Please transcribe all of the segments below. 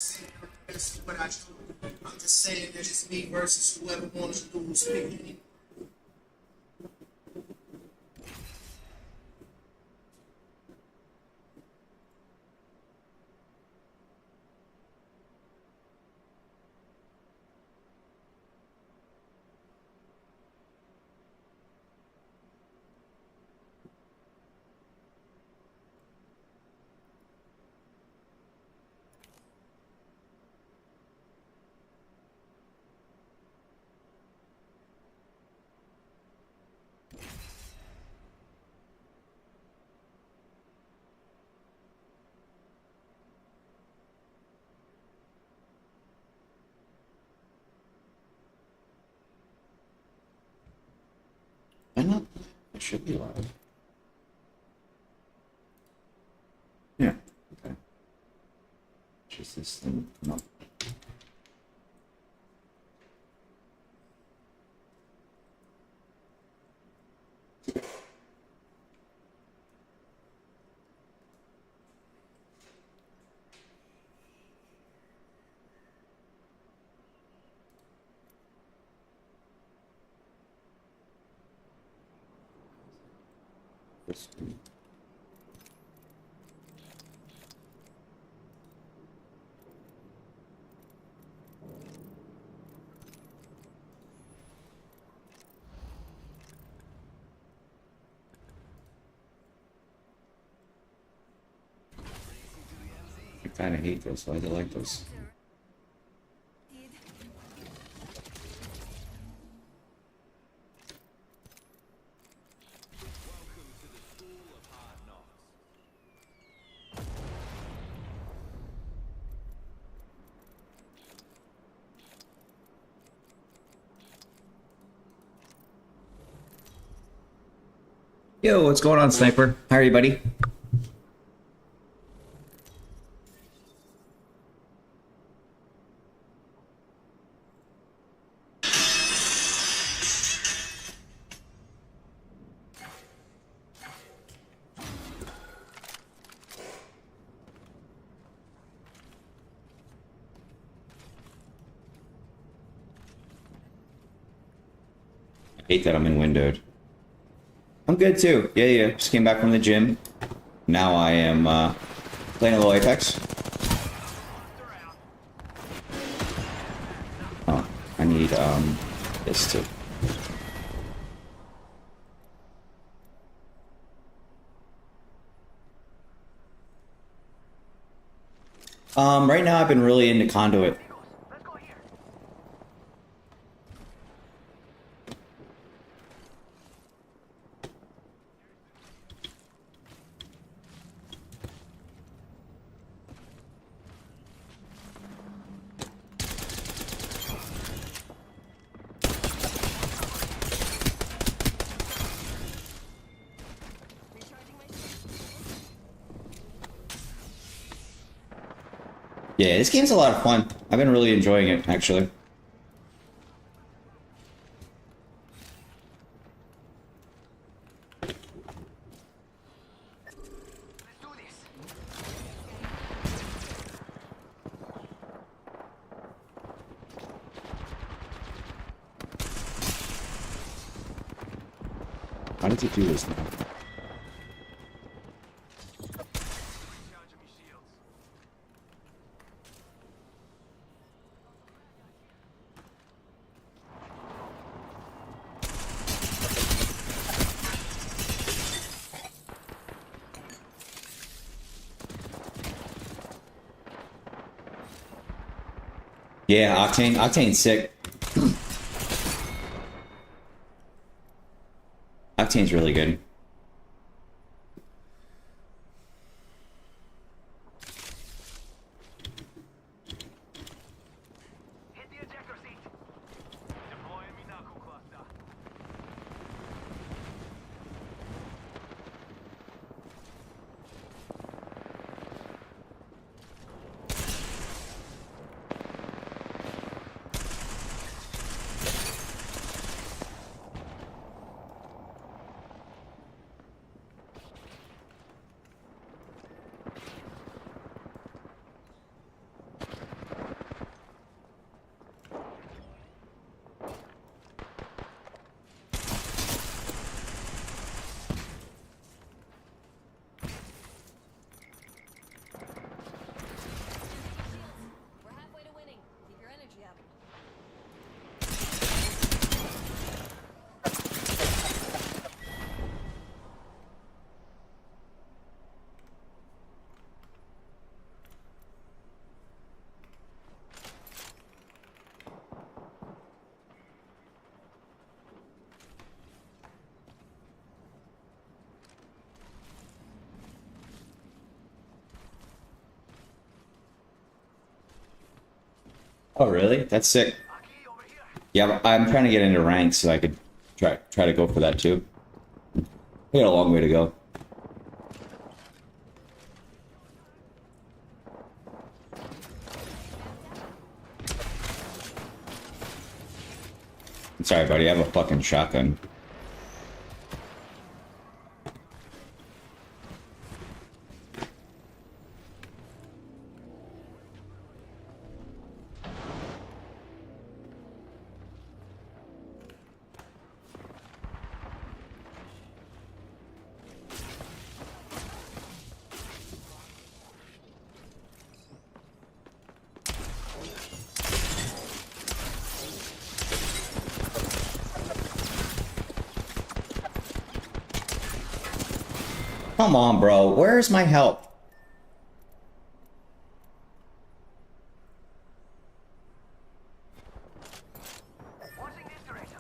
That's what I do. I'm just saying that it's me versus whoever wants to lose. Pick me. Why not? It should be loud. Yeah. Okay. Just this thing. No. I kind of hate this. Why do I like this? Yo, what's going on, Sniper? How are you, buddy? I hate that I'm in windowed. I'm good too. Yeah. Just came back from the gym. Now I am playing a little Apex. Oh, I need this too. Right now I've been really into Conduit. Yeah, this game's a lot of fun. I've been really enjoying it, actually. How did you do this now? Yeah, Octane's sick. Octane's really good. Hit the ejector seat. Deploying me knuckle cluster. Oh, really? That's sick. Aquí, over here. Yeah, I'm trying to get into ranks so I could try to go for that too. We got a long way to go. I'm sorry, buddy. I have a fucking shotgun. Come on, bro. Where's my help? Watching this direction.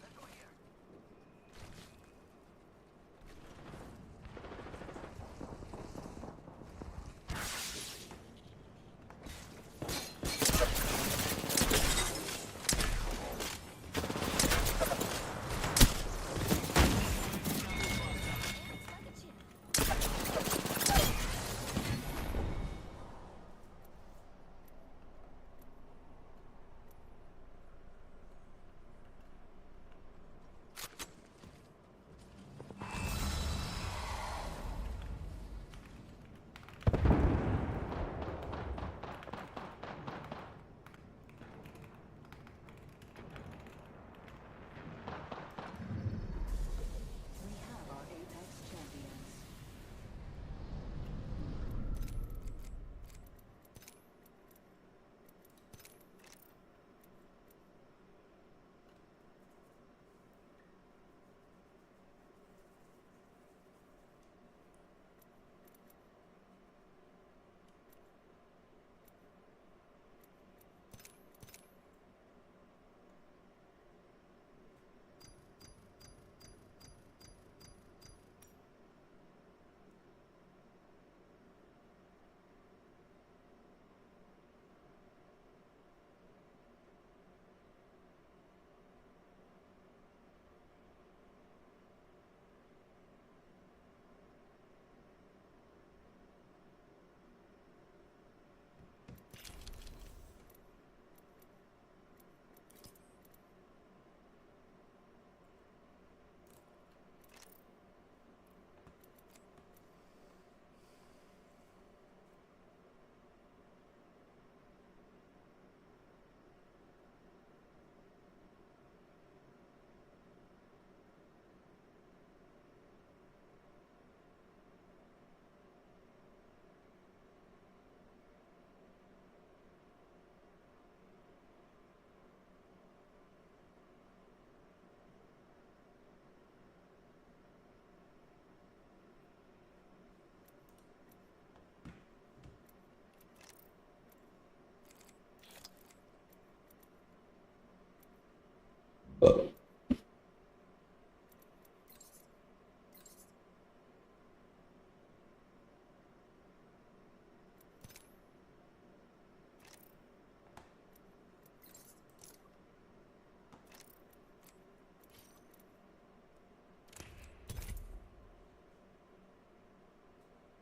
Let's go here. We have our Apex champions.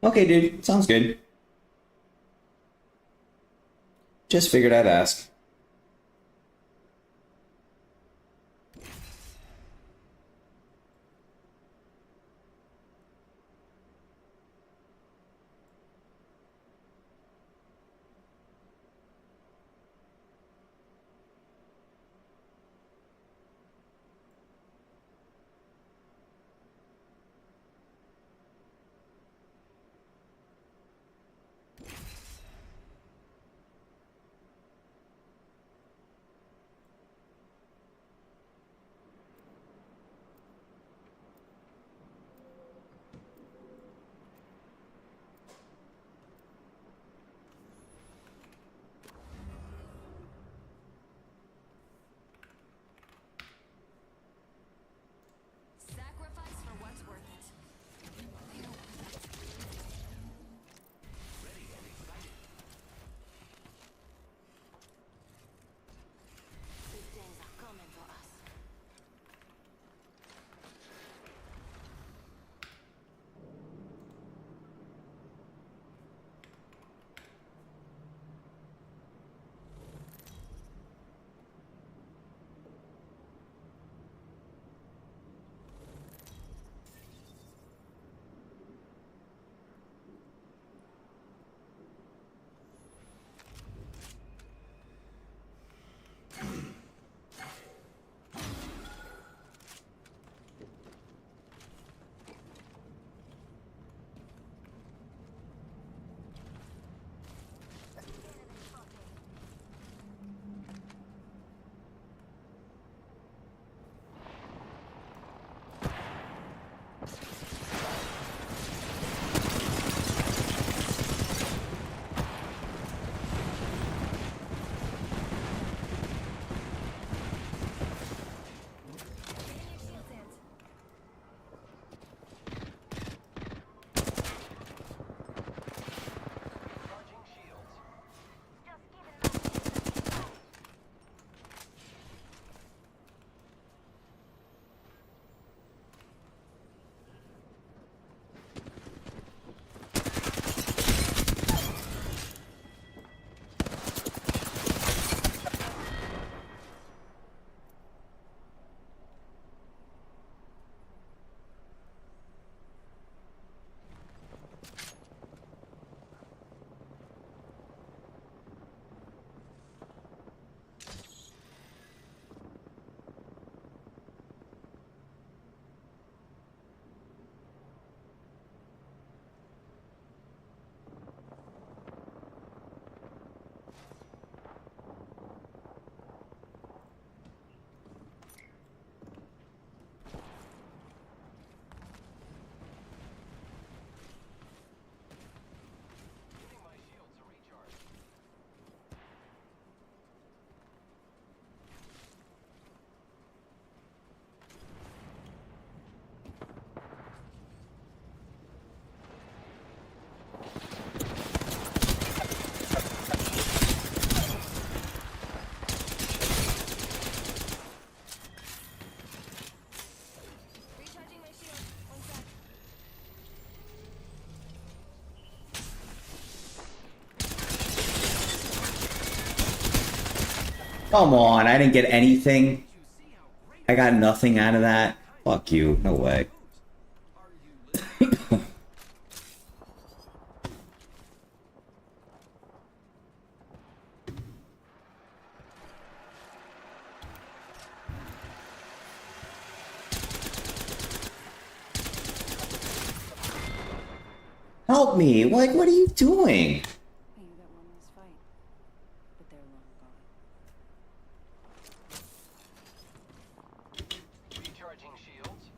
Okay, dude. Sounds good. Just figured I'd ask. Come on, I didn't get anything. I got nothing out of that. Fuck you. No way. Help me. Like, what are you doing? You that won this fight, but they're long gone. Recharging shields.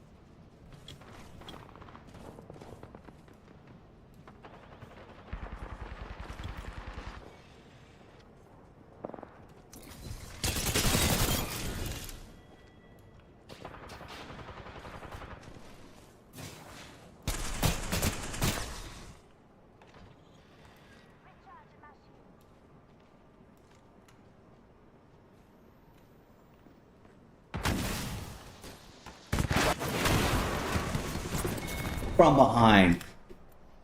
From behind. The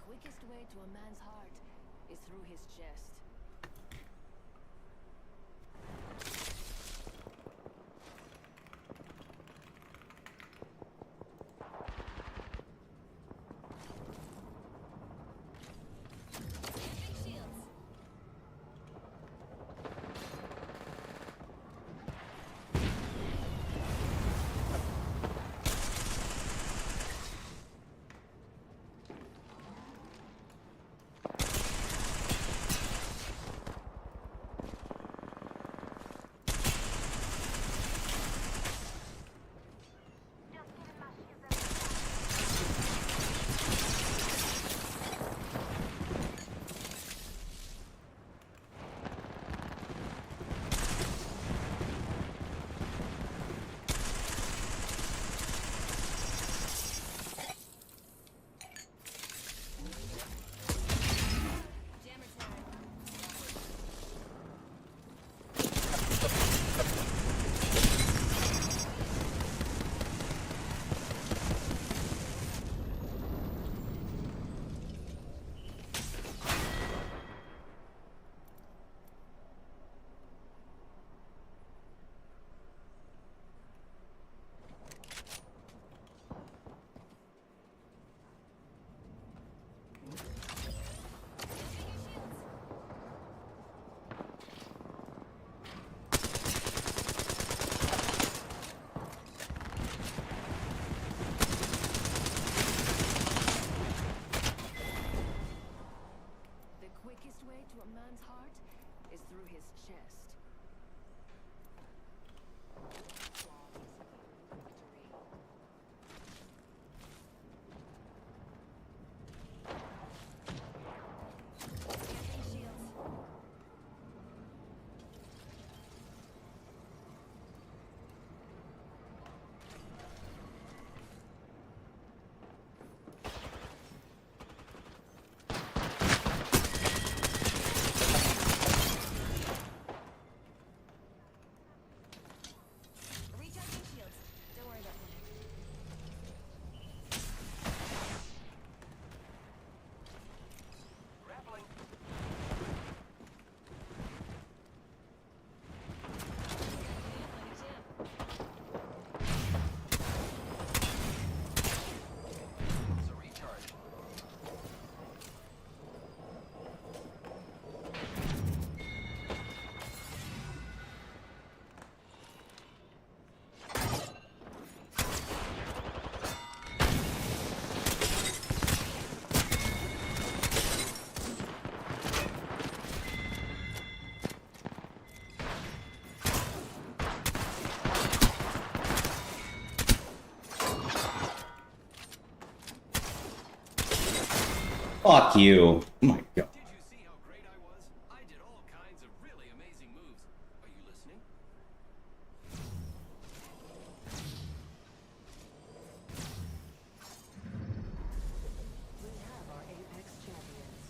quickest way to a man's heart is through his chest. The quickest way to a man's heart is through his chest. Recharging shields. Don't worry about that. Grappling. It's a recharge. Fuck you. Oh my god. Did you see how great I was? I did all kinds of really amazing moves. Are you listening? We have our Apex champions.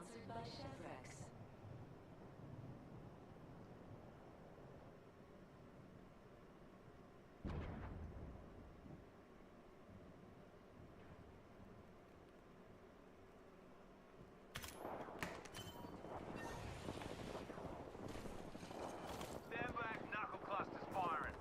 Sponsored by Chevrex. Stand back, knuckle clusters firing.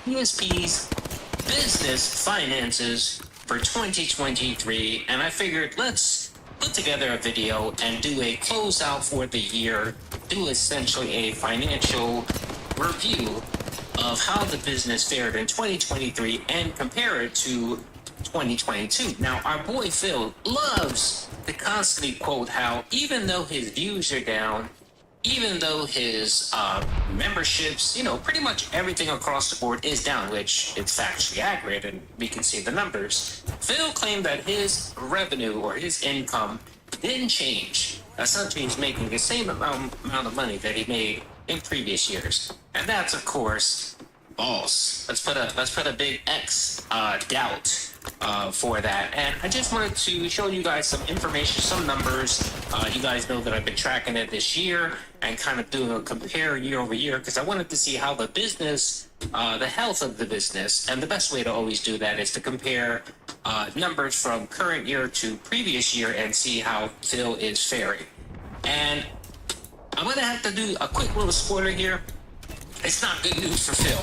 PSP's business finances for 2023, and I figured let's put together a video and do a closeout for the year, do essentially a financial review of how the business fared in 2023 and compare it to 2022. Now, our boy Phil loves to constantly quote how even though his views are down, even though his memberships, pretty much everything across the board is down, which is factually accurate, and we can see the numbers. Phil claimed that his revenue or his income didn't change. Essentially, he's making the same amount of money that he made in previous years, and that's of course false. Let's put a big X doubt for that. And I just wanted to show you guys some information, some numbers. You guys know that I've been tracking it this year and kind of doing a compare year over year because I wanted to see how the business, the health of the business, and the best way to always do that is to compare numbers from current year to previous year and see how Phil is faring. And I'm going to have to do a quick little spoiler here. It's not good news for Phil.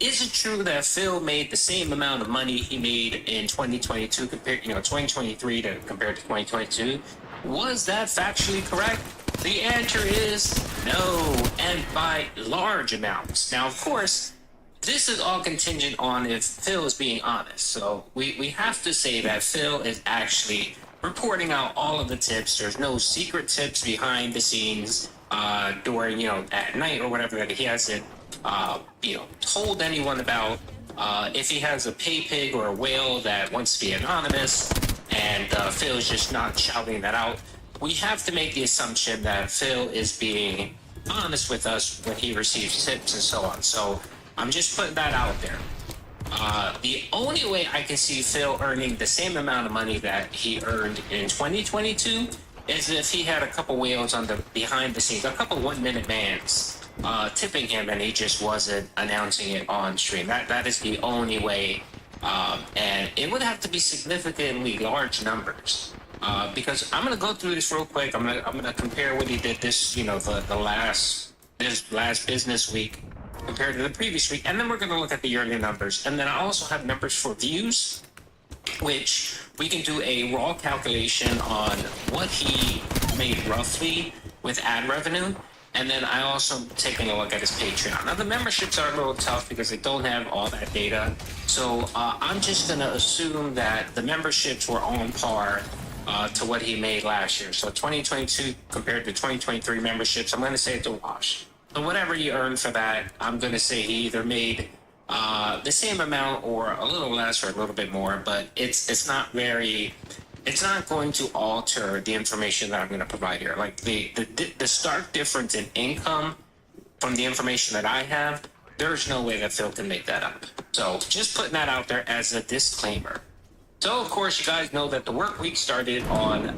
Is it true that Phil made the same amount of money he made in 2022 compared, 2023 to compared to 2022? Was that factually correct? The answer is no, and by large amounts. Now, of course, this is all contingent on if Phil is being honest. So we have to say that Phil is actually reporting out all of the tips. There's no secret tips behind the scenes during, at night or whatever that he hasn't, told anyone about. If he has a pay pig or a whale that wants to be anonymous and Phil is just not shouting that out, we have to make the assumption that Phil is being honest with us when he receives tips and so on. So I'm just putting that out there. The only way I can see Phil earning the same amount of money that he earned in 2022 is if he had a couple whales on the behind the scenes, a couple 1 minute mans tipping him and he just wasn't announcing it on stream. That is the only way, and it would have to be significantly large numbers. Because I'm gonna go through this real quick. I'm gonna compare what he did this, the last business week compared to the previous week, and then we're gonna look at the yearly numbers. And then I also have numbers for views, which we can do a raw calculation on what he made roughly with ad revenue. And then I also taking a look at his Patreon. Now the memberships are a little tough because they don't have all that data. So I'm just gonna assume that the memberships were on par to what he made last year. So 2022 compared to 2023 memberships, I'm gonna say it's a wash. So whatever he earned for that, I'm gonna say he either made the same amount or a little less or a little bit more, but it's not going to alter the information that I'm going to provide here. Like the stark difference in income from the information that I have, there's no way that Phil can make that up. So just putting that out there as a disclaimer. So of course you guys know that the work week started on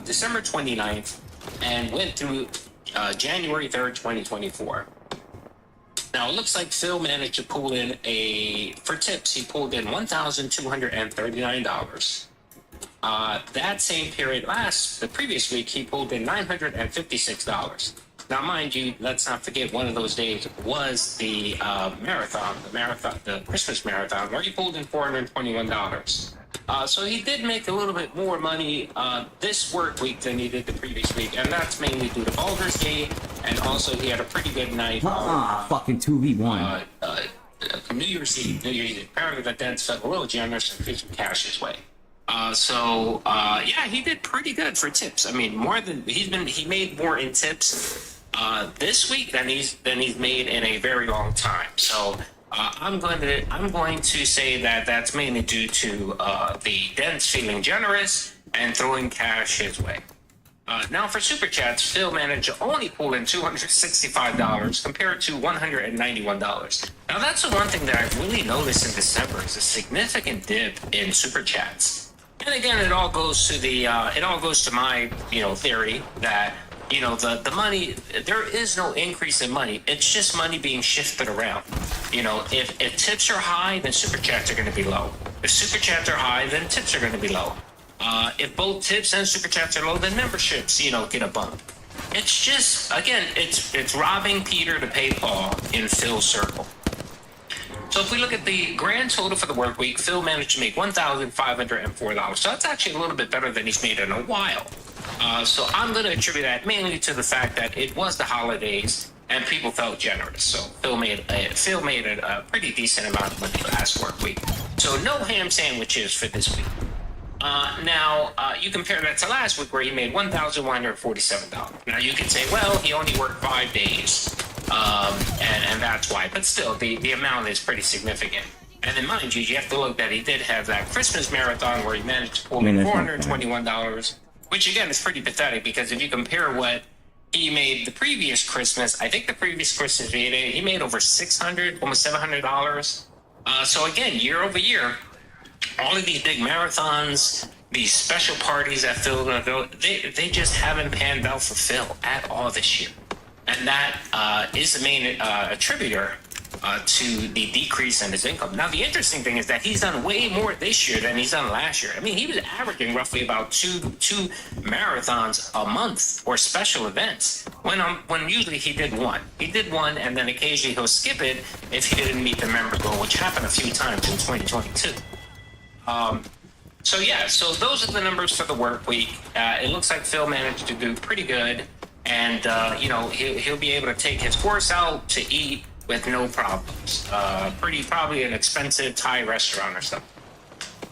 December 29th and went through January 3rd, 2024. Now it looks like Phil managed to pull in for tips, he pulled in $1,239. That same period the previous week, he pulled in $956. Now, mind you, let's not forget one of those days was the the Christmas marathon, where he pulled in $421. So he did make a little bit more money this work week than he did the previous week, and that's mainly due to Baldur's Gate, and also he had a pretty good night. Fucking 2v1. New Year's Eve. Apparently the dents felt a little generous and threw some cash his way. Yeah, he did pretty good for tips. I mean, he made more in tips this week than he's made in a very long time. So I'm going to say that that's mainly due to the dents feeling generous and throwing cash his way. Now for Super Chats, Phil managed to only pull in $265 compared to $191. Now that's the one thing that I've really noticed in December is a significant dip in Super Chats. And again, it all goes to my, theory that, the money, there is no increase in money. It's just money being shifted around. If tips are high, then Super Chats are going to be low. If Super Chats are high, then tips are going to be low. If both tips and Super Chats are low, then memberships, get a bump. It's just, again, it's robbing Peter to pay Paul in Phil's circle. So if we look at the grand total for the work week, Phil managed to make $1,504. So that's actually a little bit better than he's made in a while. So I'm going to attribute that mainly to the fact that it was the holidays and people felt generous. So Phil made a pretty decent amount of money last work week. So no ham sandwiches for this week. Now, you compare that to last week where he made $1,147. Now, you could say, well, he only worked 5 days, and that's why. But still, the amount is pretty significant. And then, mind you, you have to look that he did have that Christmas marathon where he managed to pull in $421, which, again, is pretty pathetic because if you compare what he made the previous Christmas, I think the previous Christmas he made over $600, almost $700. So, again, year over year, all of these big marathons, these special parties that Phil gonna go, they just haven't panned out for Phil at all this year, and that is the main attributor to the decrease in his income. Now, the interesting thing is that he's done way more this year than he's done last year. I mean, he was averaging roughly about two marathons a month or special events when usually he did one. He did one, and then occasionally he'll skip it if he didn't meet the member goal, which happened a few times in 2022. So those are the numbers for the work week. It looks like Phil managed to do pretty good, and he'll be able to take his horse out to eat with no problems. Probably an expensive Thai restaurant or something.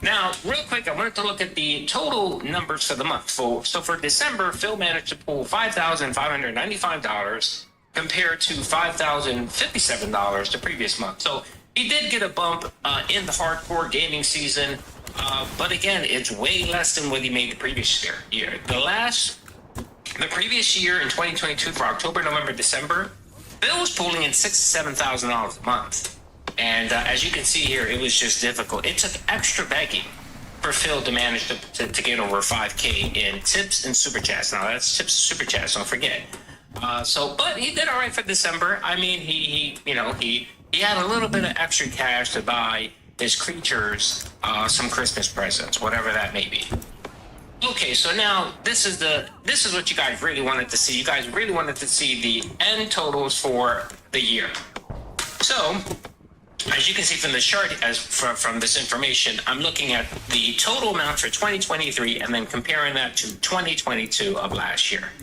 Now, real quick, I wanted to look at the total numbers for the month. So for December, Phil managed to pull $5,595 compared to $5,057 the previous month. So he did get a bump in the hardcore gaming season, but again, it's way less than what he made the previous year. The previous year in 2022 for October, November, December, Phil was pulling in $6,000 to $7,000 a month. And as you can see here, it was just difficult. It took extra begging for Phil to manage to get over 5K in tips and super chats. Now that's tips and super chats, don't forget. But he did all right for December. I mean, he had a little bit of extra cash to buy his creatures some Christmas presents, whatever that may be. Okay, so now this is what you guys really wanted to see. You guys really wanted to see the end totals for the year. So, as you can see from the chart, from this information, I'm looking at the total amount for 2023 and then comparing that to 2022 of last year.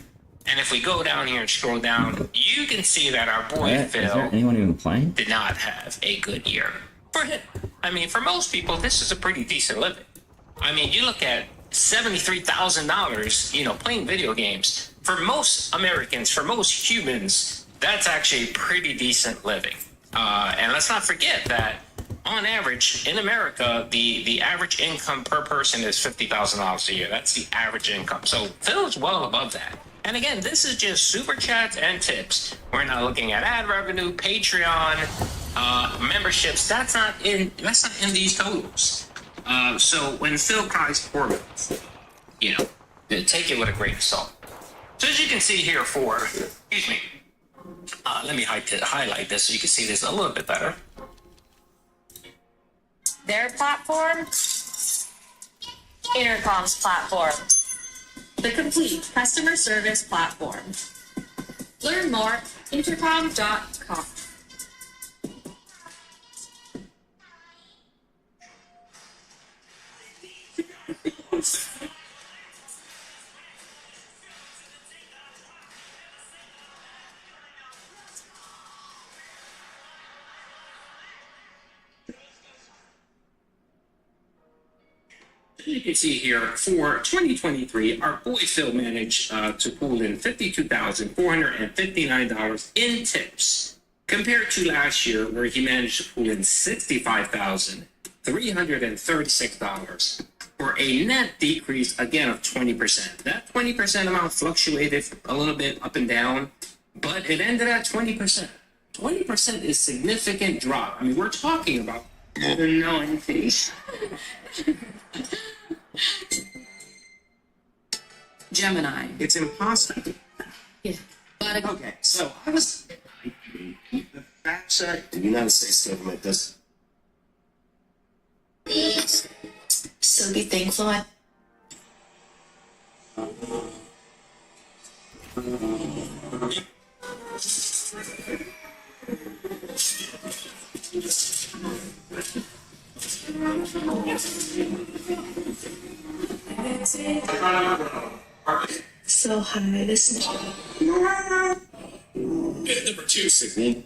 And if we go down here and scroll down, you can see that our boy Phil is there anyone even playing? did not have a good year. For him, I mean, for most people, this is a pretty decent living. I mean, you look at $73,000, playing video games. For most Americans, for most humans, that's actually pretty decent living. And let's not forget that on average in America, the average income per person is $50,000 a year. That's the average income. So Phil is well above that. And again, this is just super chats and tips. We're not looking at ad revenue, Patreon, memberships. That's not in these totals. So when Phil cries poor, take it with a grain of salt. So as you can see here let me highlight this so you can see this a little bit better. Their platform, Intercom's platform, the complete customer service platform. Learn more, intercom.com. You can see here for 2023, our boy Phil managed to pull in $52,459 in tips compared to last year where he managed to pull in $65,336 for a net decrease again of 20%. That 20% amount fluctuated a little bit up and down, but it ended at 20%. 20% is significant drop. I mean, we're talking about knowing things. Gemini. It's impossible. Yeah. But Okay, so I was. The fact check, the United States government does. so be thankful I So hi, this is Number two, Sydney.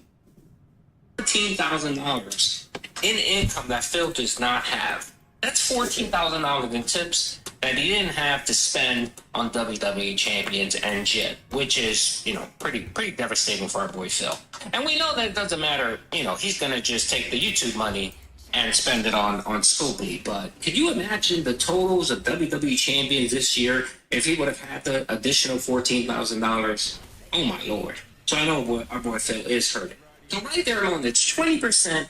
$14,000 in income that Phil does not have. That's $14,000 in tips that he didn't have to spend on WWE champions and Jit, which is, pretty devastating for our boy Phil. And we know that it doesn't matter, he's gonna just take the YouTube money and spend it on Scopely. But could you imagine the totals of WWE champions this year if he would have had the additional $14,000? Oh my lord. So I know our boy Phil is hurting. So right there alone, it's 20%,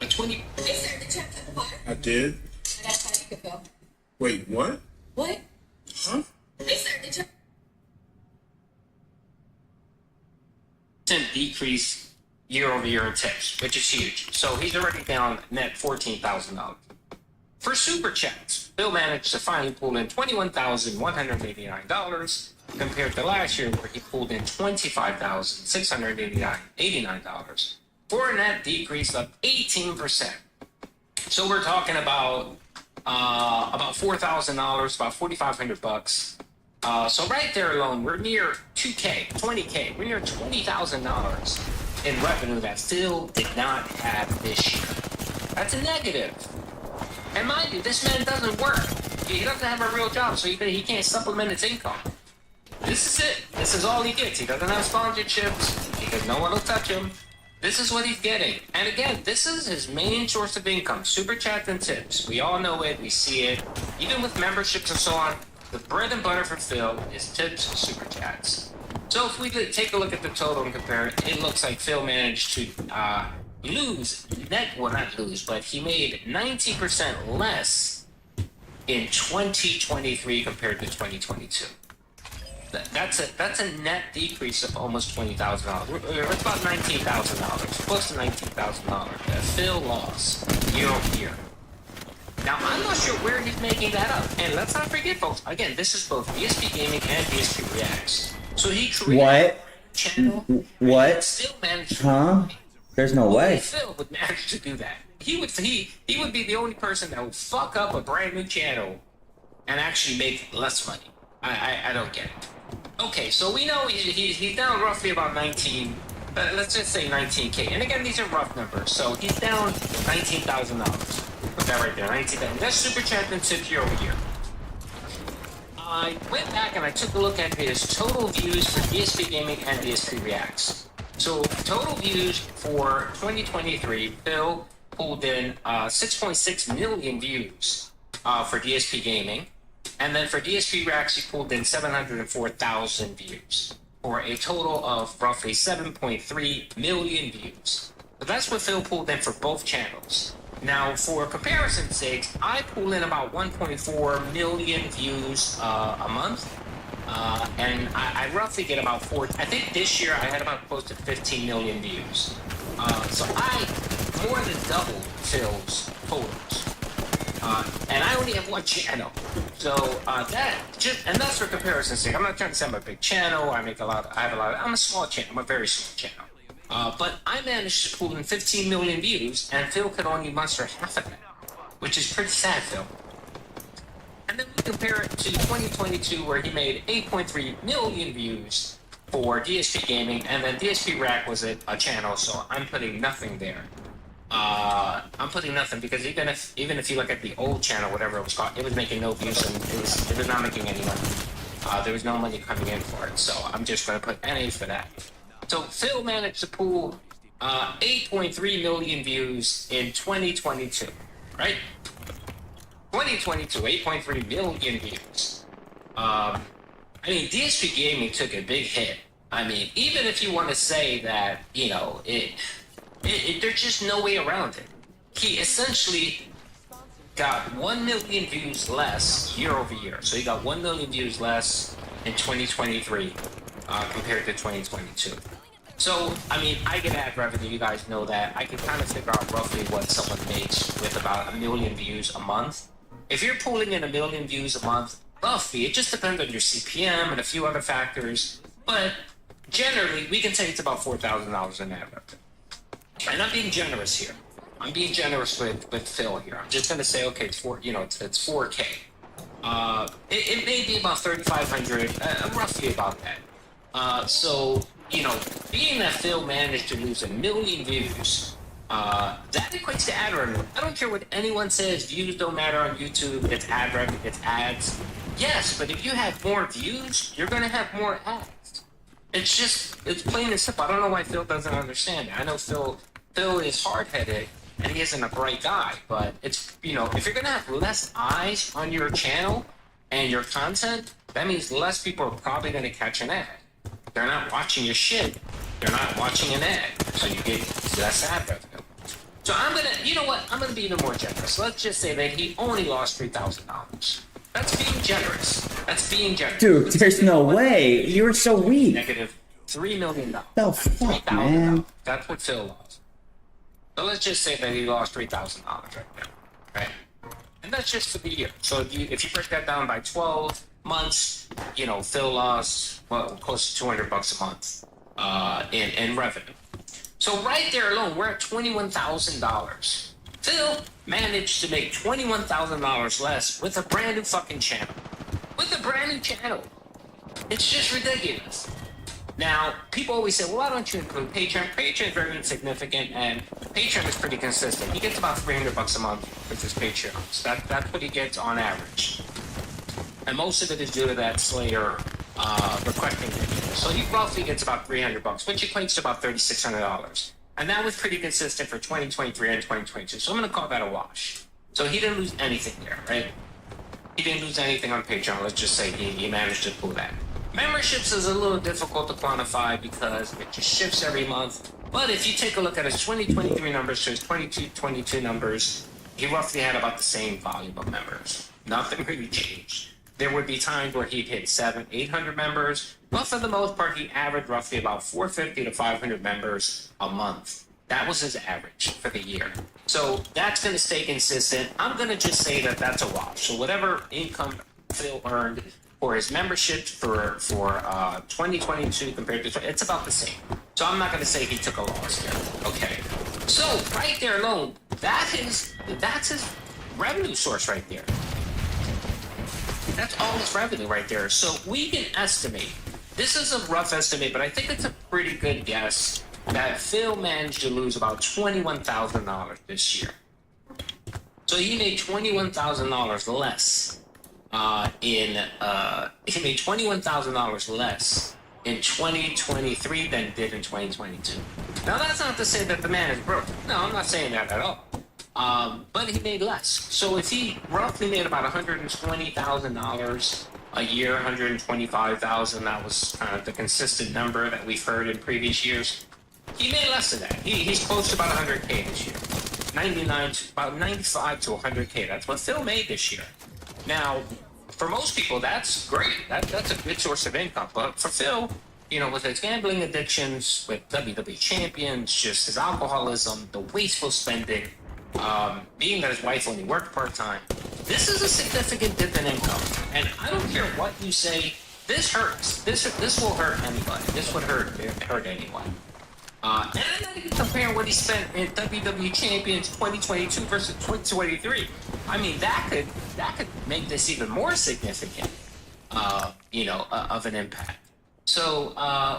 a 20... I did. That's how you could go. Wait, what? What? Huh? decrease year over year in tips, which is huge. So he's already down net $14,000. For super chats, Bill managed to finally pull in $21,189 compared to last year where he pulled in $25,689 for a net decrease of 18%. So we're talking about $4,000, about $4,500. So right there alone, we're near 2K, 20K. We're near $20,000 in revenue that Phil did not have this year. That's a negative. And mind you, this man doesn't work. He doesn't have a real job, so he can't supplement his income. This is it. This is all he gets. He doesn't have sponsorships because no one will touch him. This is what he's getting. And again, this is his main source of income. Super chats and tips. We all know it. We see it. Even with memberships and so on, the bread and butter for Phil is tips, super chats. So if we take a look at the total and compare it, it looks like Phil managed to lose, not lose, but he made 90% less in 2023 compared to 2022. That's a net decrease of almost $20,000. It's about $19,000, close to $19,000 that Phil lost year over year. Now, I'm not sure where he's making that up. And let's not forget, folks, again, this is both DSP Gaming and DSP Reacts. So he created a channel. What? Still managed Huh? There's no way. Phil would manage to do that. He would be the only person that would fuck up a brand new channel and actually make less money. I don't get it. Okay, so we know he's down roughly about 19, let's just say 19K. And again, these are rough numbers. So he's down $19,000. Put that right there, 19,000. That's super chat and tips year over year. I went back and I took a look at his total views for DSP Gaming and DSP Reacts. So total views for 2023, Phil pulled in 6.6 million views for DSP Gaming. And then for DSP Reacts, he pulled in 704,000 views for a total of roughly 7.3 million views. So that's what Phil pulled in for both channels. Now, for comparison's sake, I pull in about 1.4 million views a month. And I roughly get about I think this year I had about close to 15 million views. So I more than doubled Phil's totals. And I only have one channel. So that's for comparison's sake. I'm not trying to say I'm a big channel. I'm a small channel. I'm a very small channel. But I managed to pull in 15 million views, and Phil could only muster half of that, which is pretty sad, Phil. And then we compare it to 2022, where he made 8.3 million views for DSP Gaming, and then DSP Rack was a channel, so I'm putting nothing there. I'm putting nothing because even if you look at the old channel, whatever it was called, it was making no views and it was not making any money. There was no money coming in for it, so I'm just going to put NA for that. So Phil managed to pull 8.3 million views in 2022, right? 2022, 8.3 million views. DSP Gaming took a big hit. Even if you want to say that, there's just no way around it. He essentially got 1 million views less year over year. So he got 1 million views less in 2023 compared to 2022. So, I get ad revenue, you guys know that. I can kind of figure out roughly what someone makes with about 1 million views a month. If you're pulling in 1 million views a month, roughly, it just depends on your CPM and a few other factors. But generally, we can say it's about $4,000 in ad revenue. And I'm being generous here. I'm being generous with Phil here. I'm just going to say, okay, it's 4K. It may be about 3,500, roughly about that. So, you know, being that Phil managed to lose 1 million views, that equates to ad revenue. I don't care what anyone says, views don't matter on YouTube, it's ad revenue, it's ads. Yes, but if you have more views, you're gonna have more ads. It's plain and simple. I don't know why Phil doesn't understand it. I know Phil is hard-headed, and he isn't a bright guy, but it's, you know, if you're gonna have less eyes on your channel and your content, that means less people are probably gonna catch an ad. They're not watching your shit. They're not watching an ad. So you get less ad revenue. So I'm gonna, you know what? I'm gonna be even more generous. Let's just say that he only lost $3,000. That's being generous. That's being generous. Dude, there's no way. You're so weak. Negative $3 million. The fuck, man? That's what Phil lost. So let's just say that he lost $3,000 right there, right? And that's just for the year. So if you break that down by 12 months, you know, Phil lost, well, close to $200 a month in revenue. So right there alone, we're at $21,000. Phil managed to make $21,000 less with a brand new fucking channel. With a brand new channel. It's just ridiculous. Now, people always say, well, why don't you include Patreon? Patreon is very insignificant, and Patreon is pretty consistent. He gets about $300 a month with his Patreon. So that's what he gets on average. And most of it is due to that Slayer requesting video. So he roughly gets about $300, which equates to about $3,600. And that was pretty consistent for 2023 and 2022. So I'm going to call that a wash. So he didn't lose anything there, right? He didn't lose anything on Patreon. Let's just say he managed to pull that. Memberships is a little difficult to quantify because it just shifts every month. But if you take a look at his 2023 numbers to his 2022 numbers, he roughly had about the same volume of members. Nothing really changed. There would be times where he'd hit 700, 800 members, but for the most part, he averaged roughly about 450 to 500 members a month. That was his average for the year. So that's going to stay consistent. I'm going to just say that that's a wash. So whatever income Phil earned for his membership for 2022 compared to, it's about the same. So I'm not going to say he took a loss here. Okay. So right there alone, that's his revenue source right there. That's all his revenue right there. So we can estimate, this is a rough estimate, but I think it's a pretty good guess that Phil managed to lose about $21,000 this year. So he made $21,000 less he made $21,000 less in 2023 than he did in 2022. Now that's not to say that the man is broke. No, I'm not saying that at all. But he made less. So if he roughly made about $120,000 a year, $125,000, that was kind of the consistent number that we've heard in previous years. He made less than that. He's close to about 100K this year. About 95 to 100K. That's what Phil made this year. Now, for most people, that's great. That's a good source of income. But for Phil, you know, with his gambling addictions, with WWE champions, just his alcoholism, the wasteful spending, being that his wife only worked part-time, this is a significant dip in income. And I don't care what you say, this hurts. This will hurt anybody. This would hurt anyone. And I'm not even comparing what he spent in WWE Champions 2022 versus 2023. I mean, that could make this even more significant, of an impact. So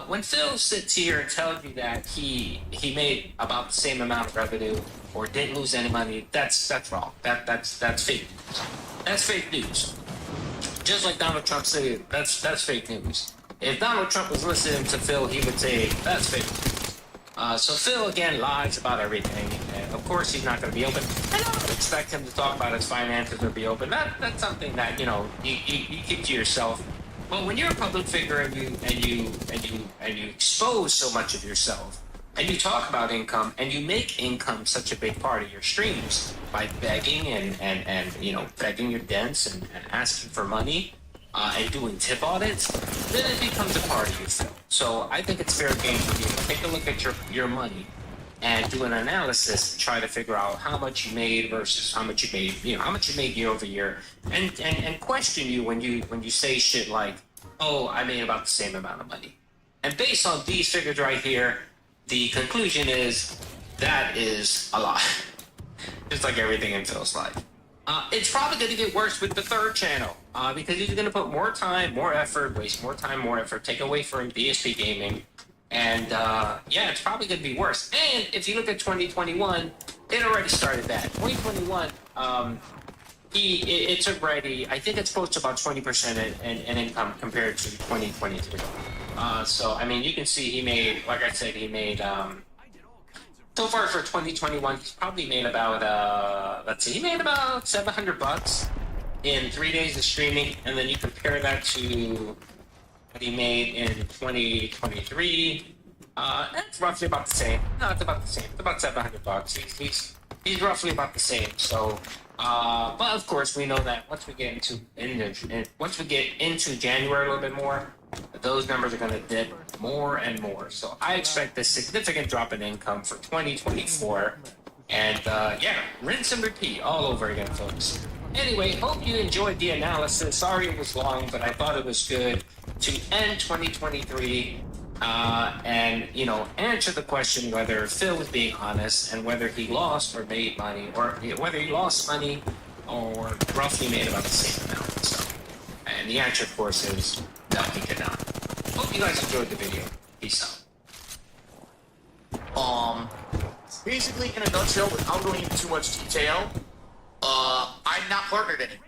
when Phil sits here and tells you that he made about the same amount of revenue or didn't lose any money, that's wrong. That's fake news. That's fake news. Just like Donald Trump said, that's fake news. If Donald Trump was listening to Phil, he would say that's fake news. So Phil again lies about everything. And of course, he's not going to be open. I don't expect him to talk about his finances or be open. That's something that you keep to yourself. But when you're a public figure and you expose so much of yourself, and you talk about income, and you make income such a big part of your streams by begging and begging your dents and asking for money and doing tip audits, then it becomes a part of you, Phil. So I think it's fair game for you to take a look at your money and do an analysis and try to figure out how much you made versus how much you made, how much you made year over year, and question you when you say shit like, oh, I made about the same amount of money. And based on these figures right here, the conclusion is that is a lot. Just like everything in Phil's life. It's probably going to get worse with the third channel because he's going to put more time, more effort, waste more time, more effort, take away from DSP Gaming. And yeah, it's probably going to be worse. And if you look at 2021, it already started that. 2021, it's already, I think it's close to about 20% in income compared to 2023. So, I mean, you can see he made, like I said, he made, so far for 2021, he's probably made about, let's see, he made about $700 in 3 days of streaming. And then you compare that to what he made in 2023. It's roughly about the same. No, it's about the same. It's about $700. He's roughly about the same. So, but of course, we know that once we get into January a little bit more, those numbers are going to dip more and more. So I expect a significant drop in income for 2024. And yeah, rinse and repeat all over again, folks. Anyway, hope you enjoyed the analysis. Sorry it was long, but I thought it was good to end 2023 and, you know, answer the question whether Phil was being honest and whether he lost or made money, or whether he lost money or roughly made about the same amount. So, and the answer, of course, is no, he did not. Hope you guys enjoyed the video. Peace out. Basically, in a nutshell, without going into too much detail, I'm not partnered in it.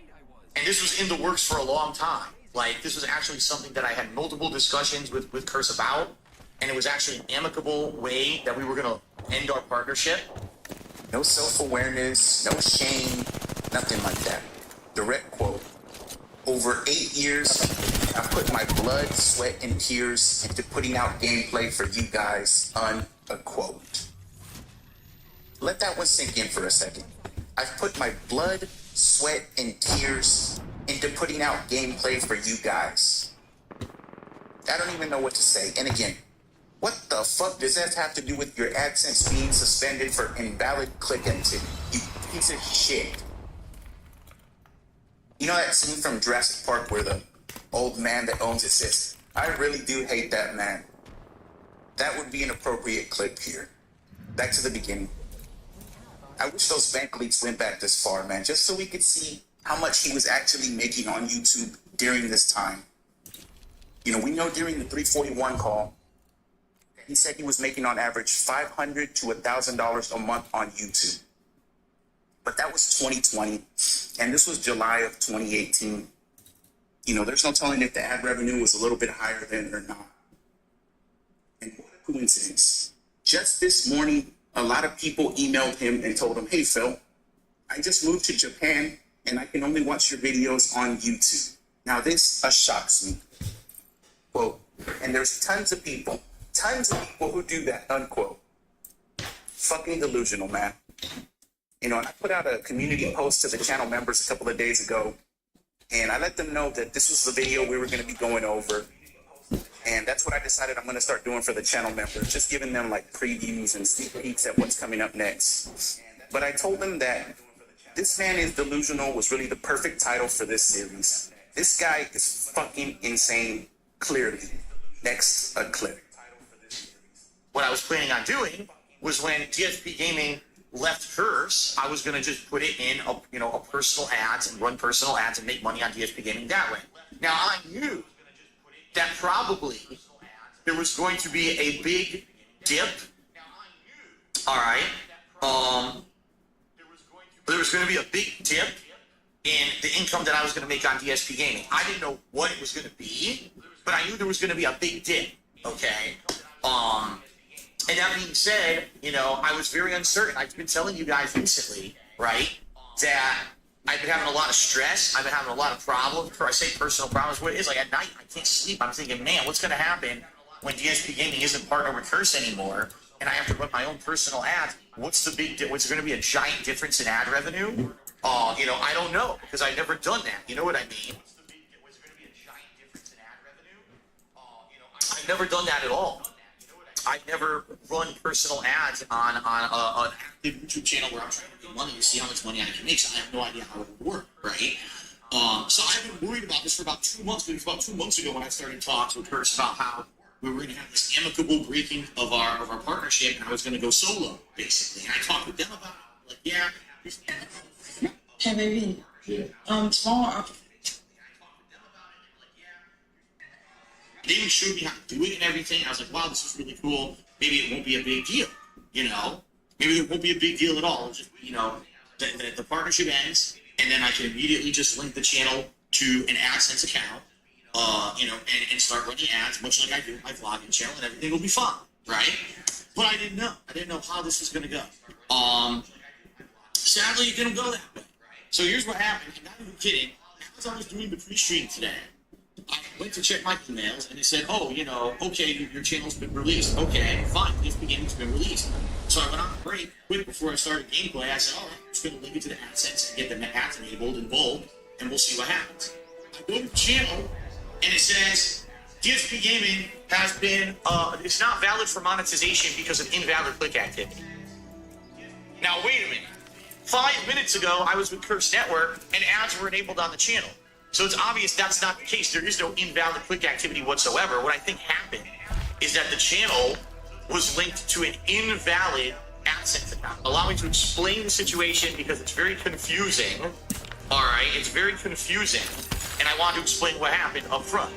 And this was in the works for a long time. Like, this was actually something that I had multiple discussions with Curse about, and it was actually an amicable way that we were going to end our partnership. No self-awareness, no shame, nothing like that. Direct quote. Over 8 years, I put my blood, sweat, and tears into putting out gameplay for you guys, unquote. Let that one sink in for a second. I've put my blood, sweat, and tears into putting out gameplay for you guys. I don't even know what to say. And again, what the fuck does that have to do with your AdSense being suspended for invalid click activity? You piece of shit. You know that scene from Jurassic Park where the old man that owns it says, I really do hate that man. That would be an appropriate clip here. Back to the beginning. I wish those bank leaks went back this far, man, just so we could see how much he was actually making on YouTube during this time. You know, we know during the 341 call, he said he was making on average $500 to $1,000 a month on YouTube. But that was 2020, and this was July of 2018. You know, there's no telling if the ad revenue was a little bit higher then or not. And what a coincidence. Just this morning, a lot of people emailed him and told him, hey, Phil, I just moved to Japan, and I can only watch your videos on YouTube. Now, this shocks me. Quote, and there's tons of people who do that, unquote. Fucking delusional, man. You know, and I put out a community post to the channel members a couple of days ago, and I let them know that this was the video we were going to be going over. And that's what I decided I'm going to start doing for the channel members, just giving them like previews and sneak peeks at what's coming up next. But I told them that This Man is Delusional was really the perfect title for this series. This guy is fucking insane, clearly. Next, a clip. What I was planning on doing was when DSP Gaming left hers, I was going to just put it in a personal ads and run personal ads and make money on DSP Gaming that way. Now, I knew that probably there was going to be a big dip. All right. There was going to be a big dip in the income that I was going to make on DSP Gaming. I didn't know what it was going to be, but I knew there was going to be a big dip. Okay. And that being said, you know, I was very uncertain. I've been telling you guys recently, right, that I've been having a lot of stress. I've been having a lot of problems. I say personal problems. What it is, like at night, I can't sleep. I'm thinking, man, what's going to happen when DSP Gaming isn't partnered with Curse anymore, and I have to run my own personal ads? What's the big? What's going to be a giant difference in ad revenue? You know, I don't know because I've never done that. You know what I mean? I've never done that at all. I've never run personal ads on an active YouTube channel where I'm trying to make money to see how much money I can make. So I have no idea how it would work, right? So I've been worried about this for about 2 months. It was about 2 months ago when I started talking with Curse about how we were going to have this amicable breaking of our partnership, and I was going to go solo, basically. And I talked with them about it. Like, yeah, Hey, baby. Tomorrow, They even showed me how to do it and everything. I was like, wow, this is really cool. Maybe it won't be a big deal, you know? Maybe it won't be a big deal at all. Just, you know, the partnership ends, and then I can immediately just link the channel to an AdSense account, you know, and start running ads, much like I do with my vlogging channel, and everything will be fine, right? But I didn't know. I didn't know how this was going to go. Sadly, it didn't go that way. So here's what happened. I'm not even kidding. As I was doing the pre-stream today, I went to check my emails, and it said, oh, you know, okay, your channel's been released. Okay, fine, this beginning's been released. So I went on a break quick before I started gameplay. I said, all right, I'm just going to link it to the AdSense and get the ads enabled in bold, and we'll see what happens. I go to the channel, and it says, DSP Gaming has been, it's not valid for monetization because of invalid click activity. Now, wait a minute. 5 minutes ago, I was with Curse Network, and ads were enabled on the channel. So it's obvious that's not the case. There is no invalid click activity whatsoever. What I think happened is that the channel was linked to an invalid AdSense account. Allow me to explain the situation because it's very confusing. All right, it's very confusing, and I want to explain what happened up front.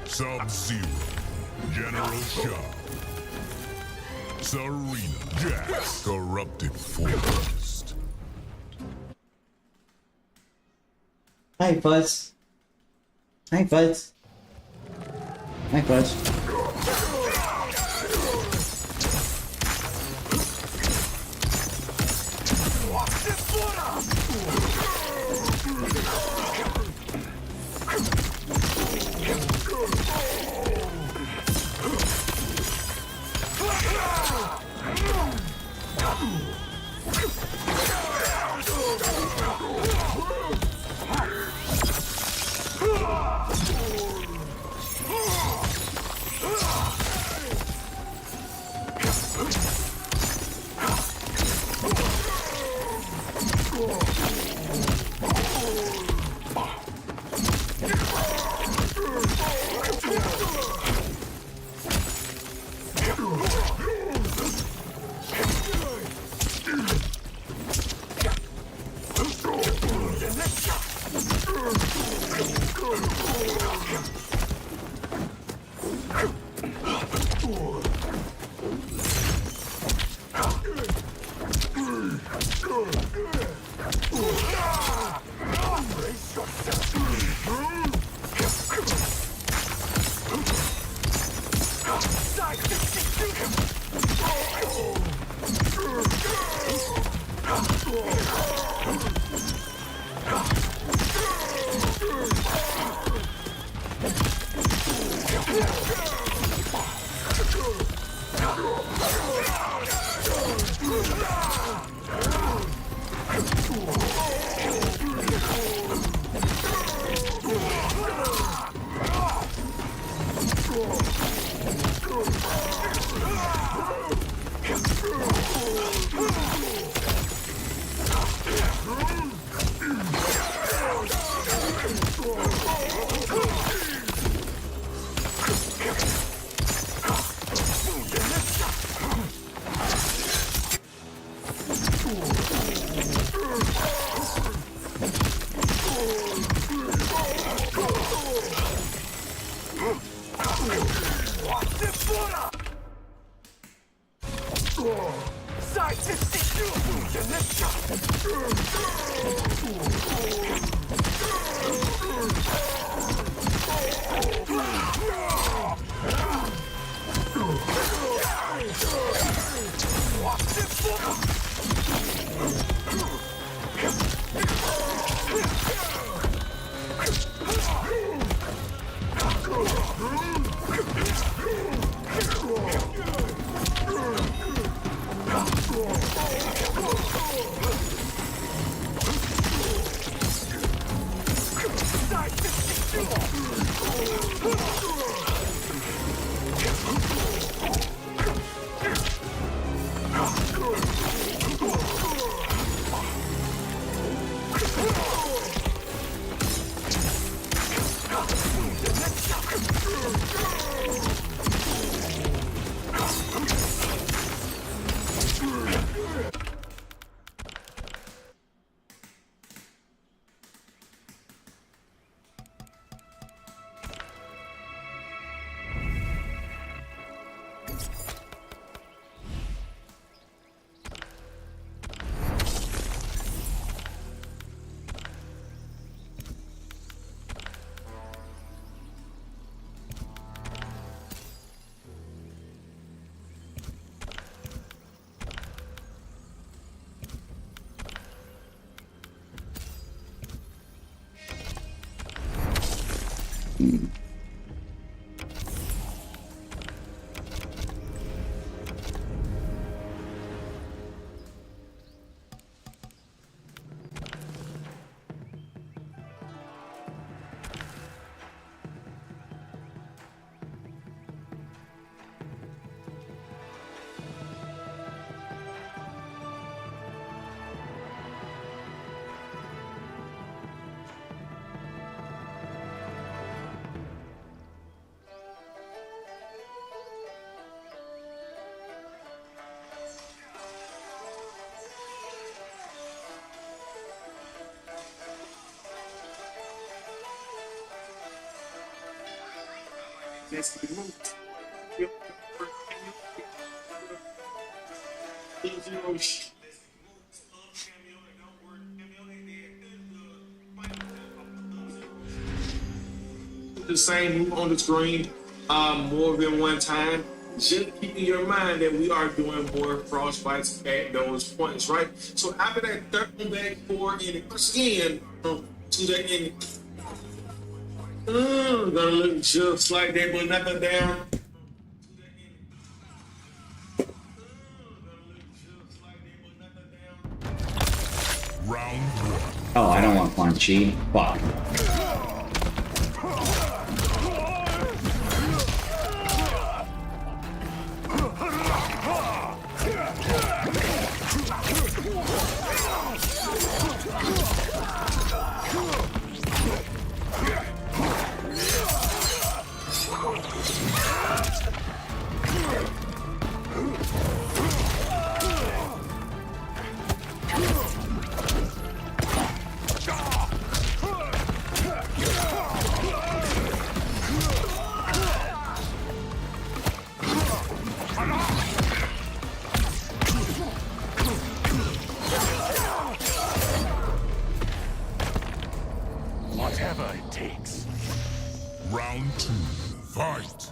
Sub-Zero, General Shaw, Serena, Jax, Corrupted Forest. Hi, Fuzz. Hi, Fuzz. Hi, Fuzz. The same move on the screen more than one time. Just keep in your mind that we are doing more frostbites at those points, right? So after that third back four and again to the end, gonna look just like that, but not down. Round one. Oh, I don't want Quan Chi. Fuck. Whatever it takes. Round two. Fight.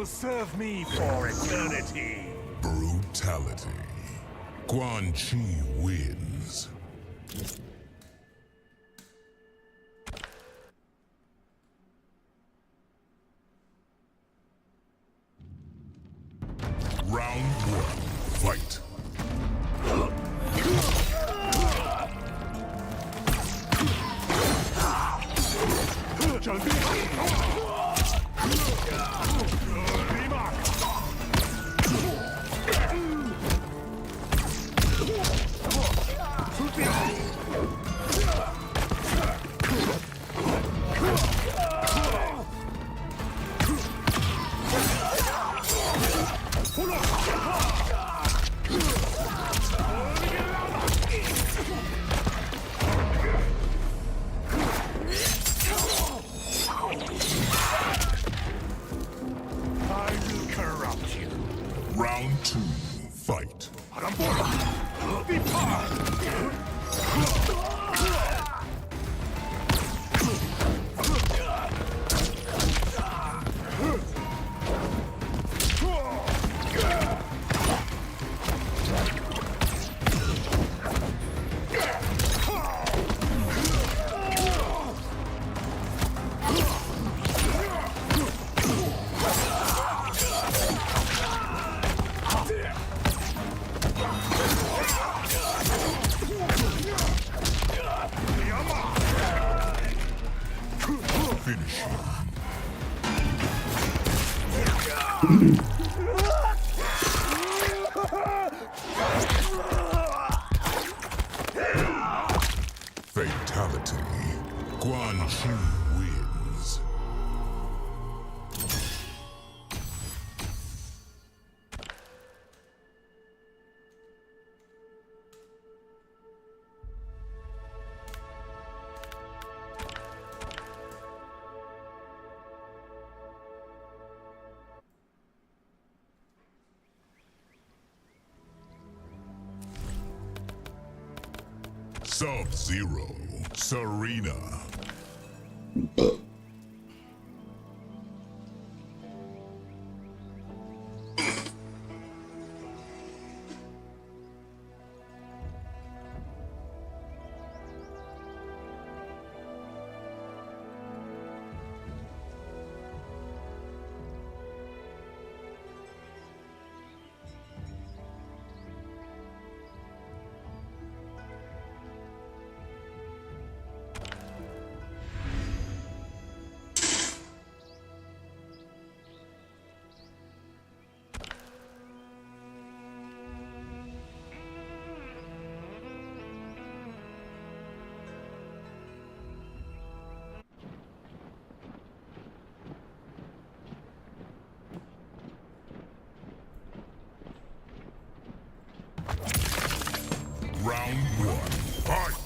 Serve me for eternity. Brutality. Quan Chi wins. Round one, fight. Round two, fight. Finish him. Fatality. Quan Chi wins. Sub-Zero, Serena. Round one, fight!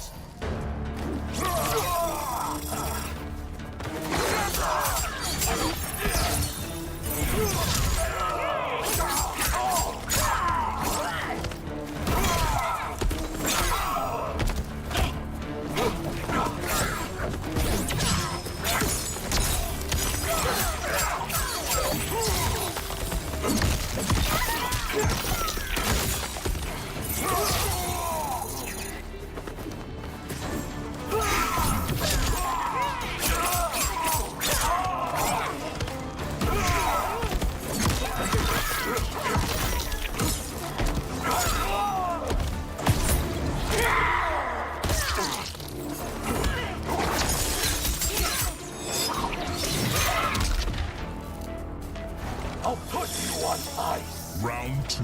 I'll put you on ice. Round two,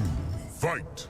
fight!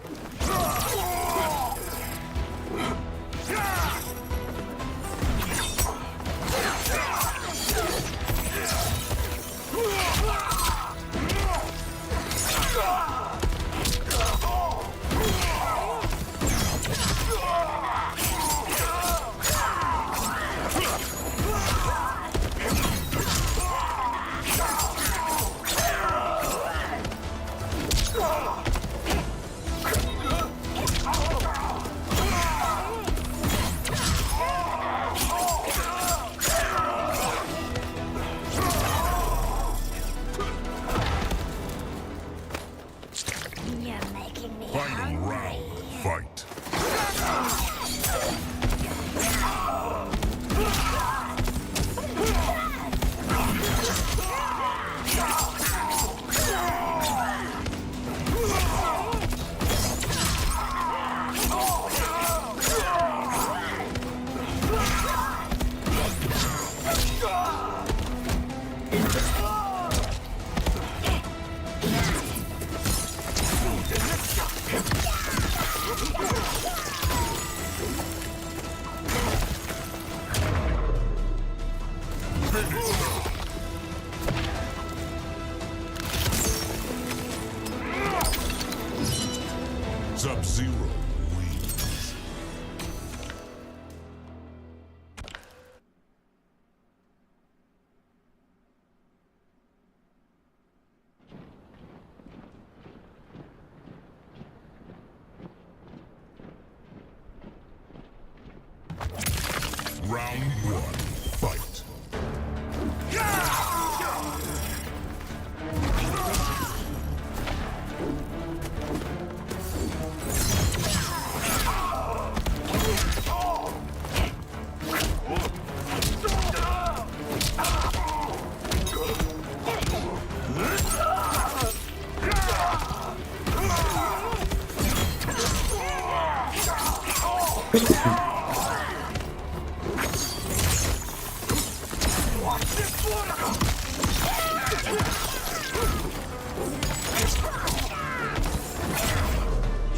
Round one, fight.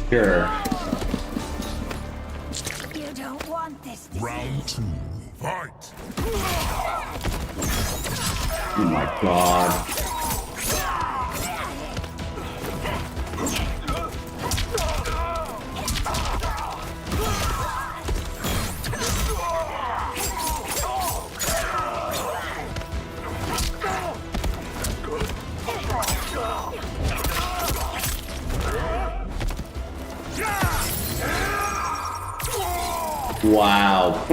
Sure. You don't want this. Round two, fight. Oh my god. Wow.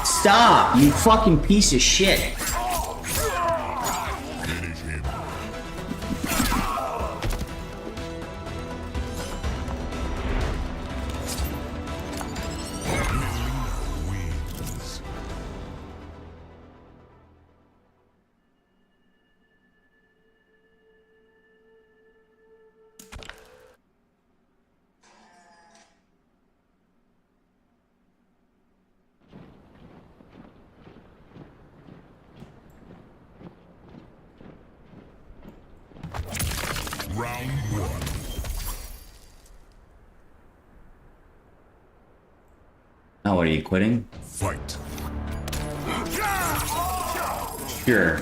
Stop, you fucking piece of shit. Finish him. Wins. Round one. Now what, are you quitting? Fight. Sure.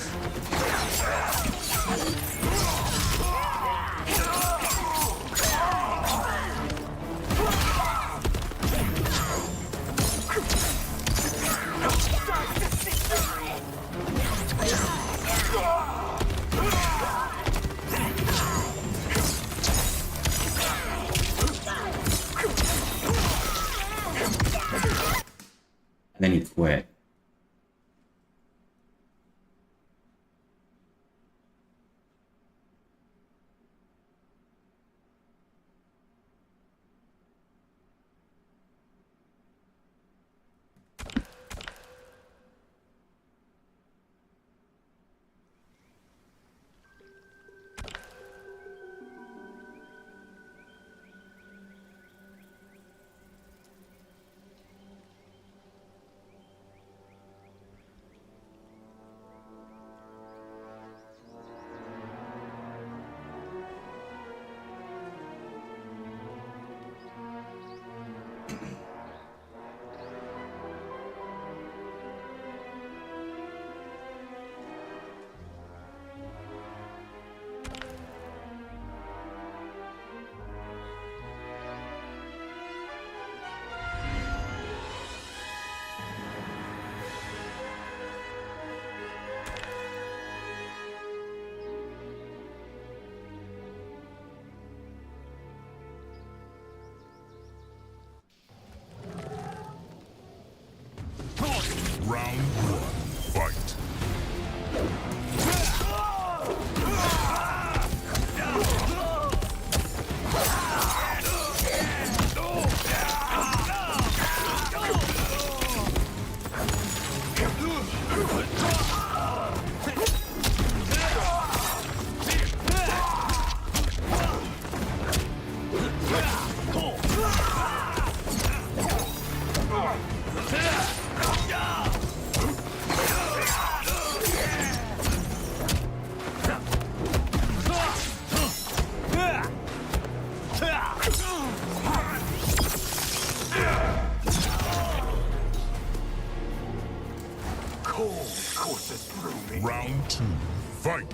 And then he quit. Round one, fight. Round two, fight.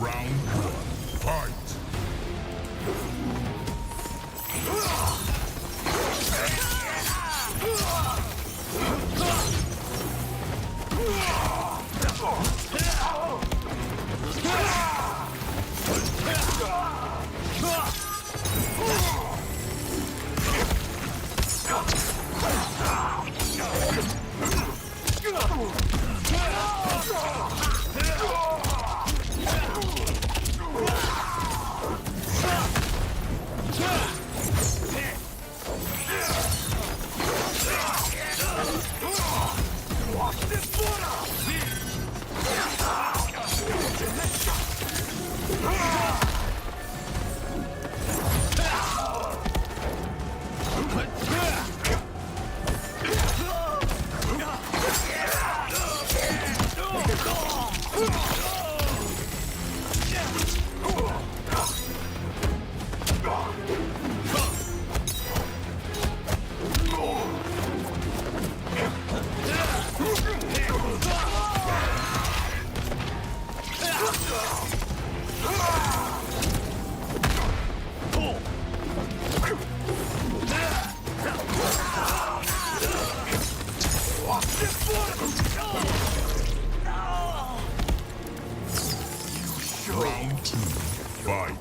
Round one. Fight. Round two. Fight.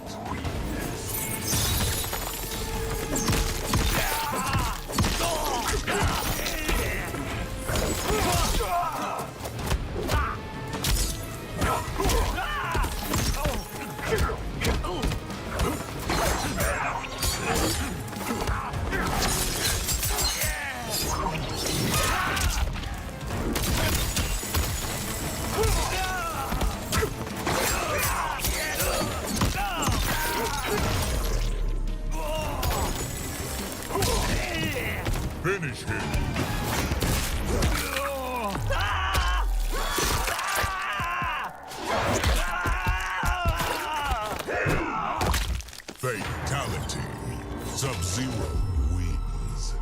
Finish him. Fatality. Sub-Zero wins.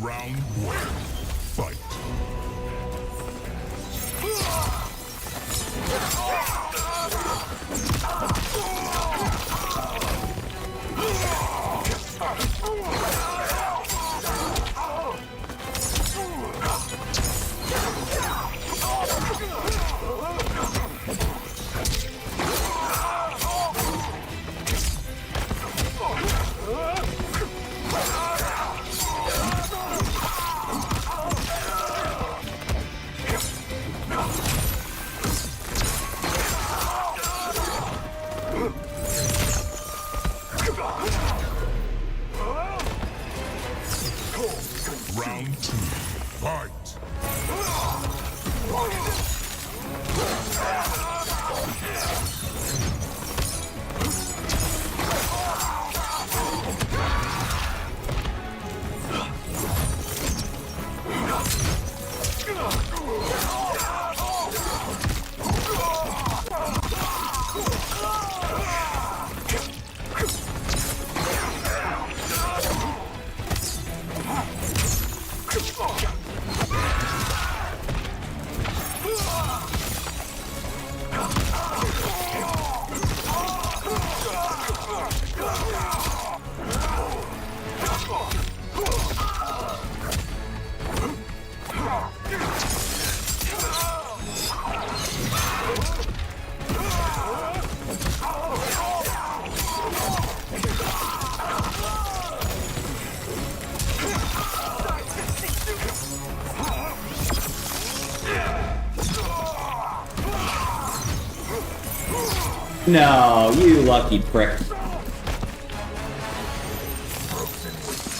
Round one. Fight. Round 2. Fight. No, you lucky prick.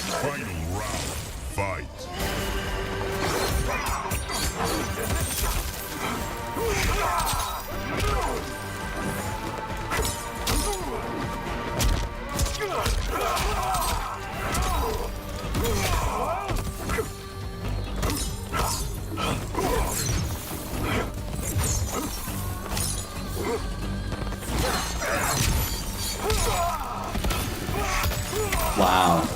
Final round. Fight. Wow.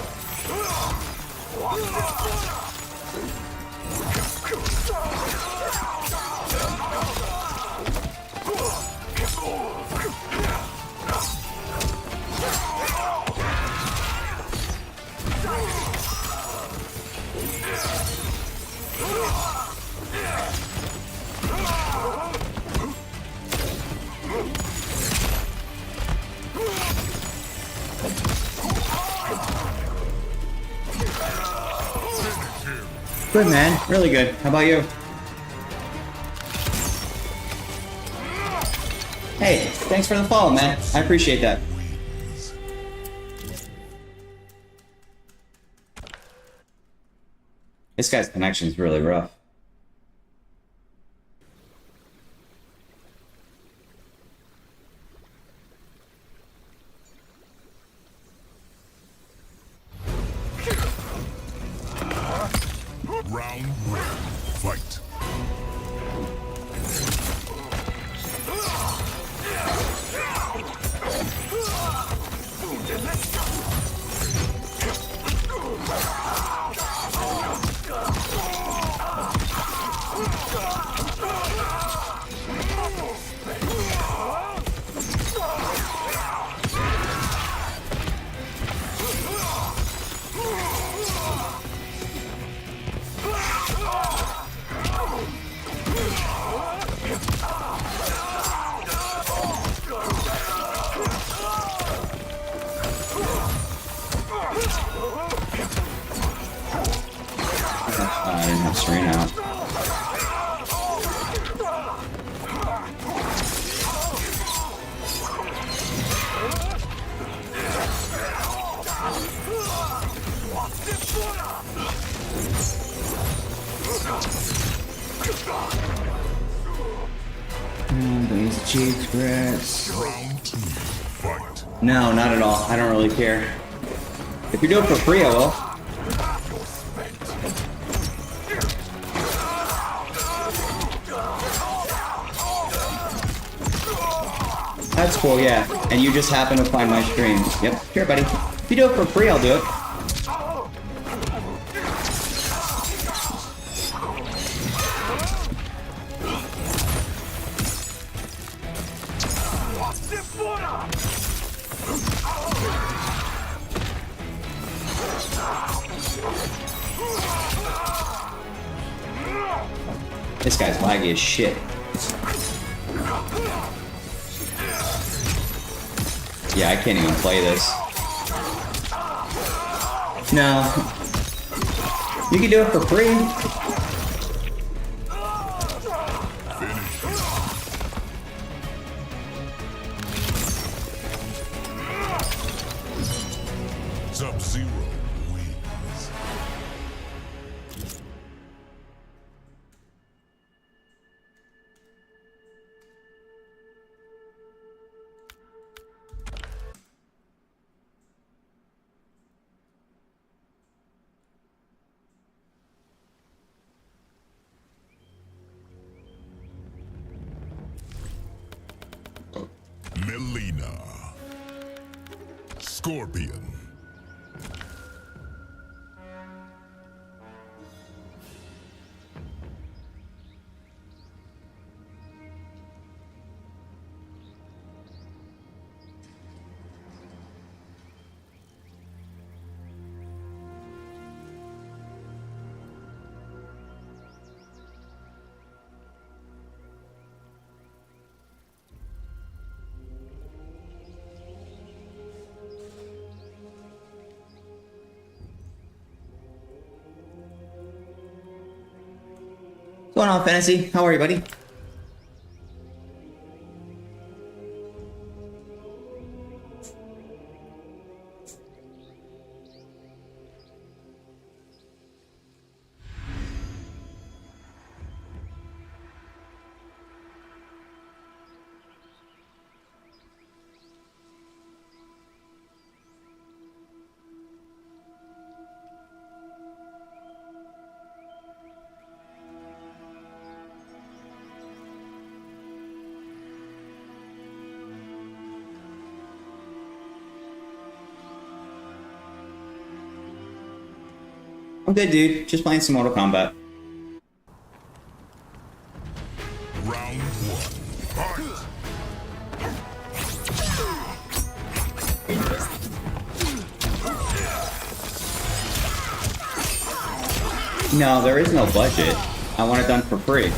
Good, man. Really good. How about you? Hey, thanks for the follow, man. I appreciate that. This guy's connection's really rough. Round 1. Fight. I didn't have Serena out. These cheeks, Chris. Round 2. Fight. No, not at all. I don't really care. If you do it for free, I will. That's cool, yeah. And you just happen to find my stream. Yep, sure, buddy. If you do it for free, I'll do it. This guy's laggy as shit. Yeah, I can't even play this. No. You can do it for free. Sub-Zero wins. Melina. Scorpion. What's going on, Fantasy? How are you, buddy? I'm good, dude. Just playing some Mortal Kombat. Round one. Fight! No, there is no budget. I want it done for free.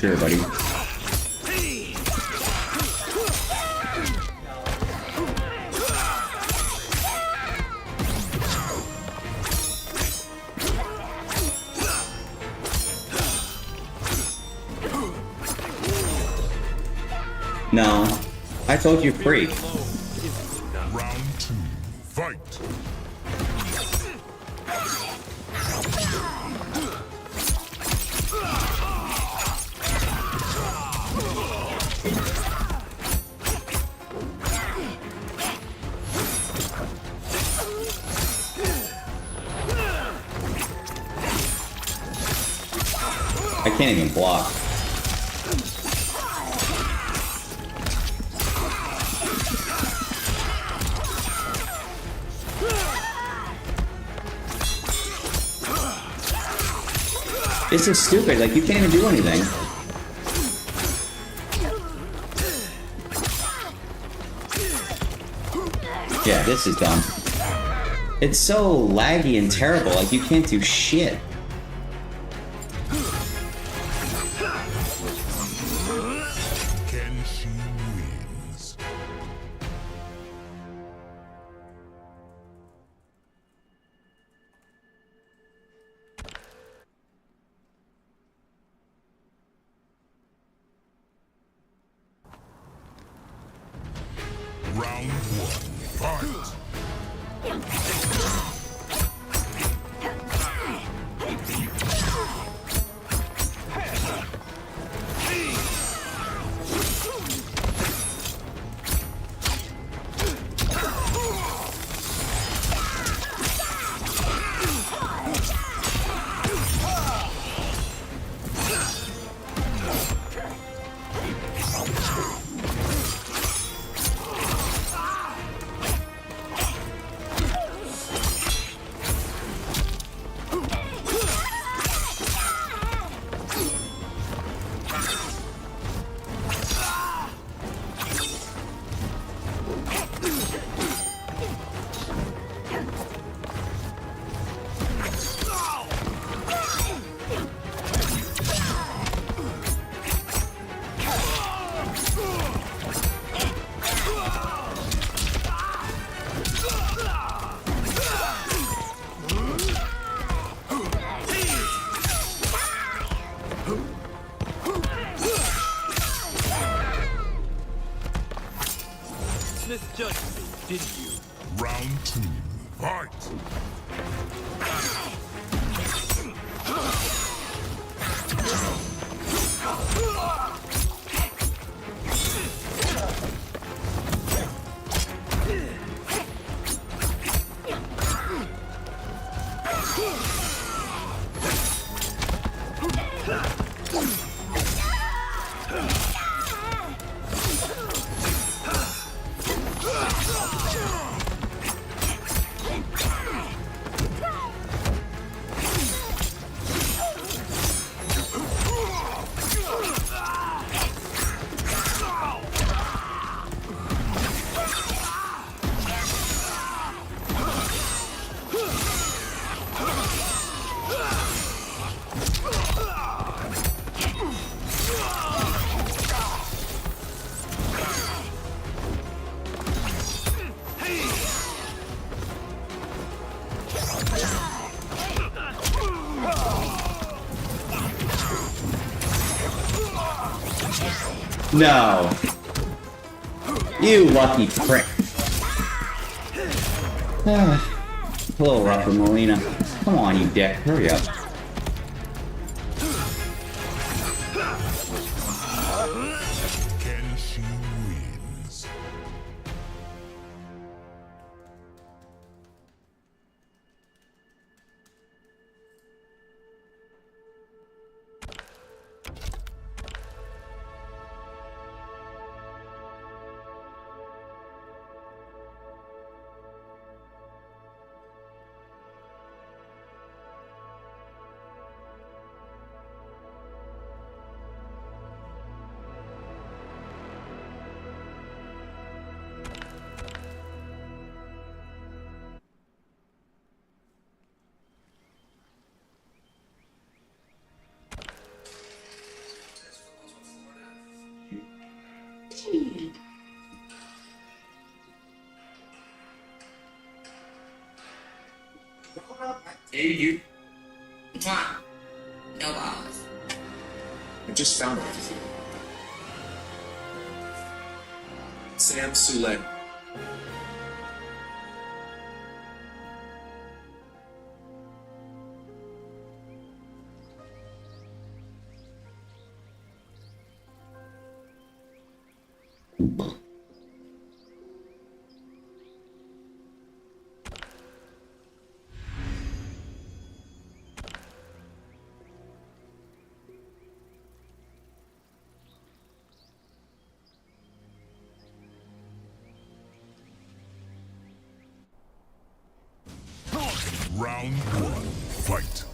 Sure, buddy. No, I told you free. Round two. Fight! I can't even block. This is stupid, like you can't even do anything. Yeah, this is dumb. It's so laggy and terrible, like you can't do shit. Kenshin wins. Round one. Fight! Misjudged me, didn't you? Round 2. Fight! No. You lucky prick. A little rougher, Melina. Come on, you dick. Hurry up. Kenshi wins. Hey, you. Mwah. No balls. I just found it. Sam Sule. Round 1. Fight!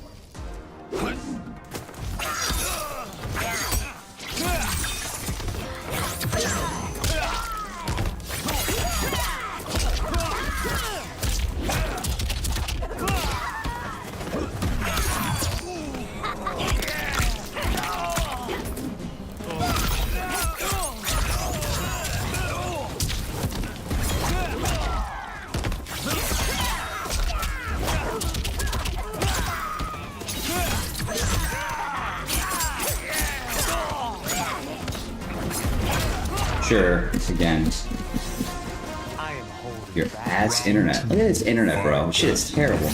Sure, again. I am holding Your back ass round internet. two. Look at this internet, bro. Shit is terrible.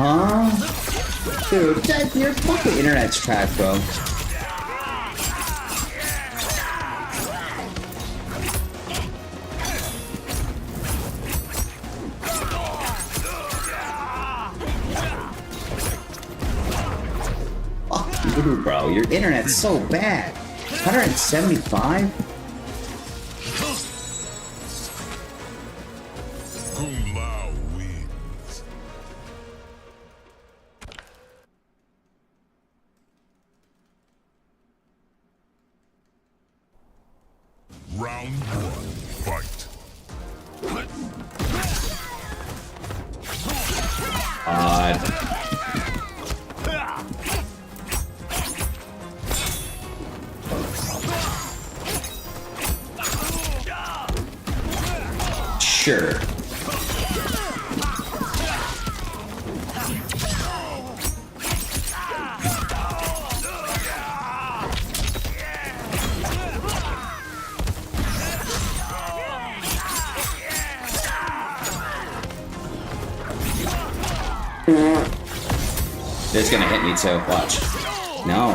Huh? Dude, your fucking internet's trash, bro. Fuck you, bro. Your internet's so bad. 175? Round one, fight. Odd. Sure. It's gonna hit me too. Watch. No.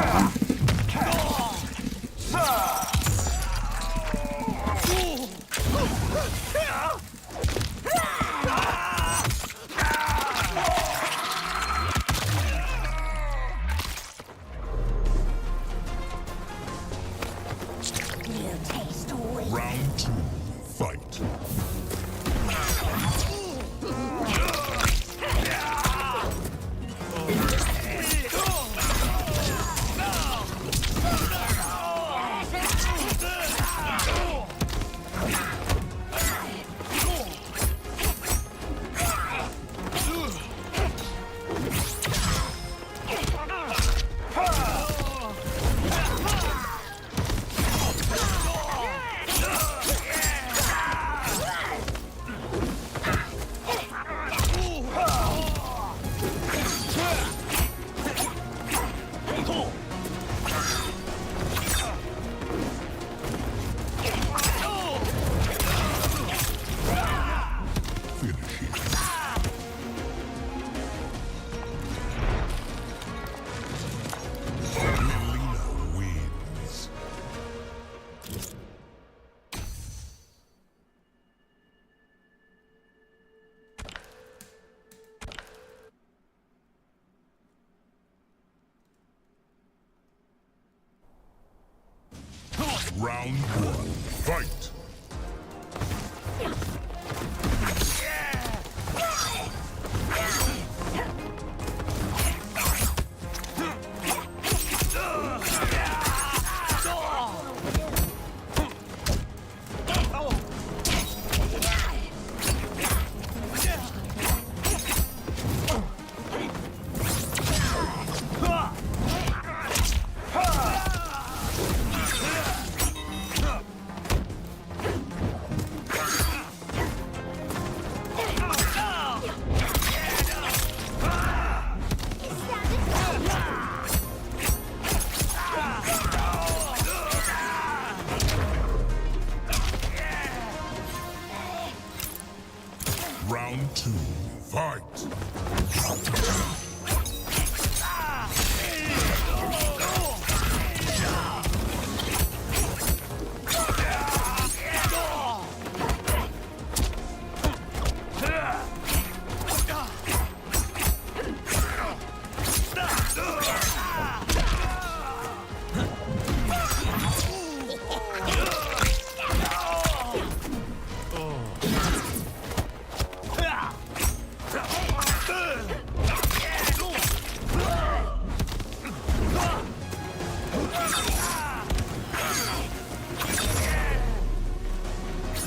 Round two, fight. Round one, fight. Round two, fight.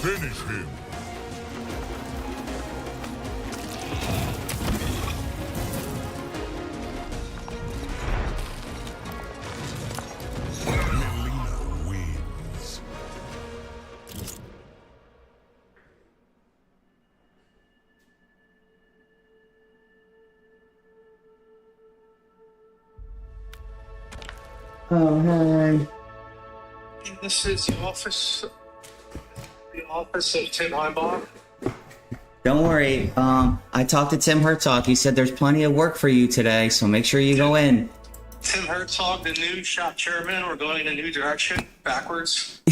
Finish him. Melina wins. Oh, hi. This is the office of Tim Heimbach. Don't worry. I talked to Tim Herzog. He said there's plenty of work for you today, so make sure you go in. Tim Herzog, the new shop chairman. We're going in a new direction, backwards.